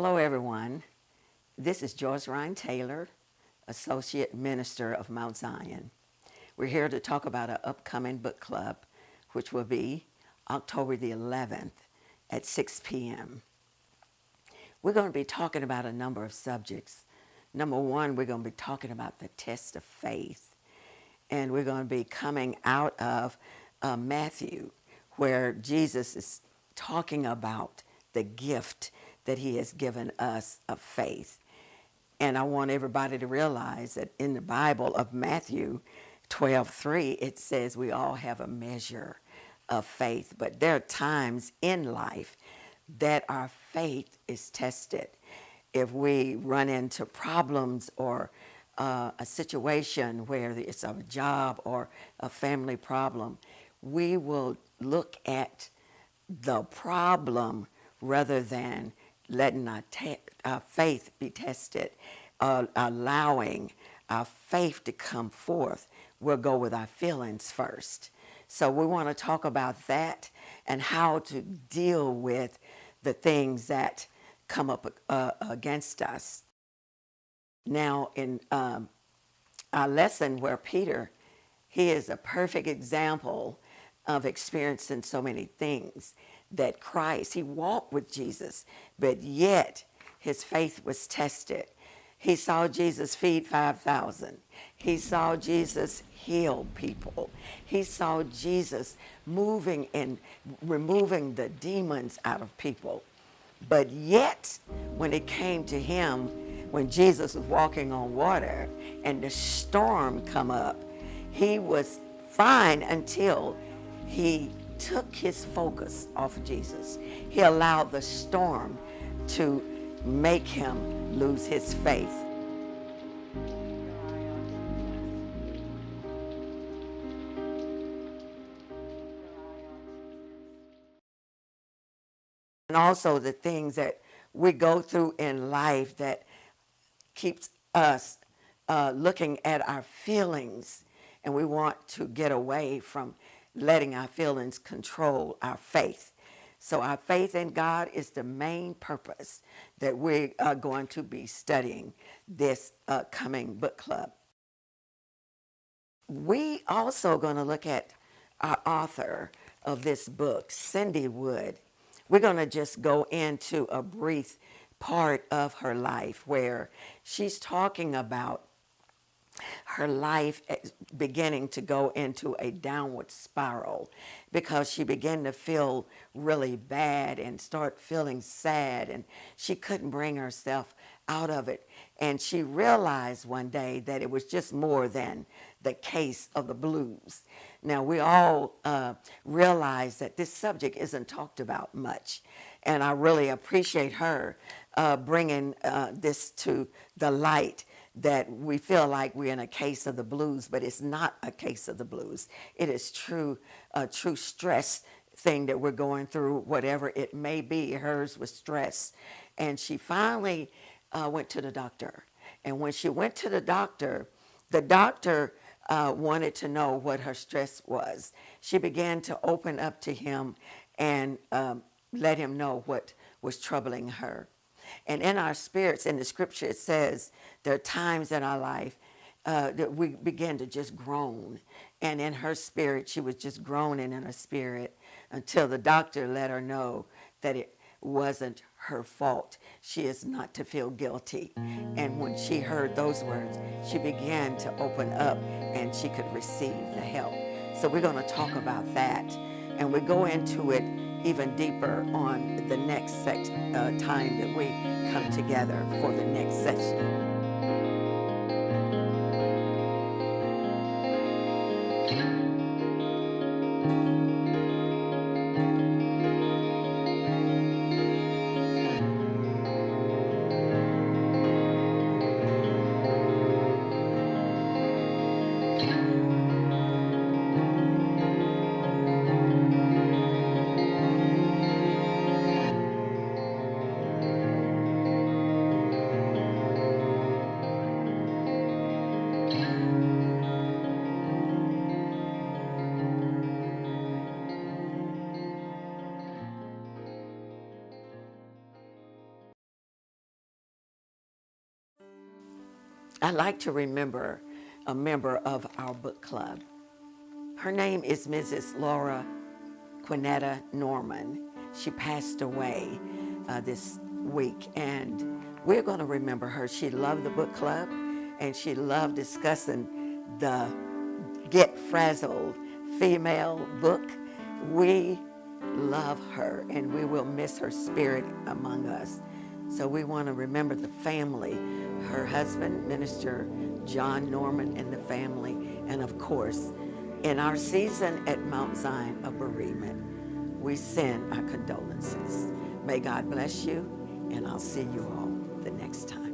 Hello, everyone. This is Joyce Ryan Taylor, Associate Minister of Mount Zion. We're here to talk about an upcoming book club, which will be October the 11th at 6 p.m. We're going to be talking about a number of subjects. Number one, we're going to be talking about the test of faith. And we're going to be coming out of Matthew, where Jesus is talking about the gift that he has given us of faith. And I want everybody to realize that in the Bible of Matthew 12:3, it says we all have a measure of faith. But there are times in life that our faith is tested. If we run into problems or a situation where it's a job or a family problem, we will look at the problem rather than letting our faith be tested, allowing our faith to come forth. We'll go with our feelings first. So we want to talk about that and how to deal with the things that come up against us. Now, in our lesson where Peter, he is a perfect example of experiencing so many things that Christ, he walked with Jesus, but yet his faith was tested. He saw Jesus feed 5,000. He saw Jesus heal people. He saw Jesus moving and removing the demons out of people. But yet, when it came to him, when Jesus was walking on water and the storm come up, he was fine until he took his focus off of Jesus. He allowed the storm to make him lose his faith. And also the things that we go through in life that keeps us looking at our feelings, and we want to get away from letting our feelings control our faith. So our faith in God is the main purpose that we are going to be studying this coming book club. We also going to look at our author of this book, Cindi Wood. We're going to just go into a brief part of her life where she's talking about her life beginning to go into a downward spiral because she began to feel really bad and start feeling sad, and she couldn't bring herself out of it. And she realized one day that it was just more than the case of the blues. Now, we all realize that this subject isn't talked about much, and I really appreciate her bringing this to the light, that we feel like we're in a case of the blues, but it's not a case of the blues. It is a true stress thing that we're going through, whatever it may be. Hers was stress. And she finally went to the doctor. And when she went to the doctor wanted to know what her stress was. She began to open up to him and let him know what was troubling her. And in our spirits, in the scripture, it says there are times in our life that we begin to just groan. And in her spirit, she was just groaning in her spirit until the doctor let her know that it wasn't her fault. She is not to feel guilty. And when she heard those words, she began to open up and she could receive the help. So we're going to talk about that. And we go into it even deeper on the next time that we come together for the next session. I'd like to remember a member of our book club. Her name is Mrs. Laura Quinetta Norman. She passed away this week, and we're going to remember her. She loved the book club, and she loved discussing the Get Frazzled Female book. We love her, and we will miss her spirit among us. So we want to remember the family, her husband, Minister John Norman, and the family, and of course, in our season at Mount Zion of bereavement, we send our condolences. May God bless you, and I'll see you all the next time.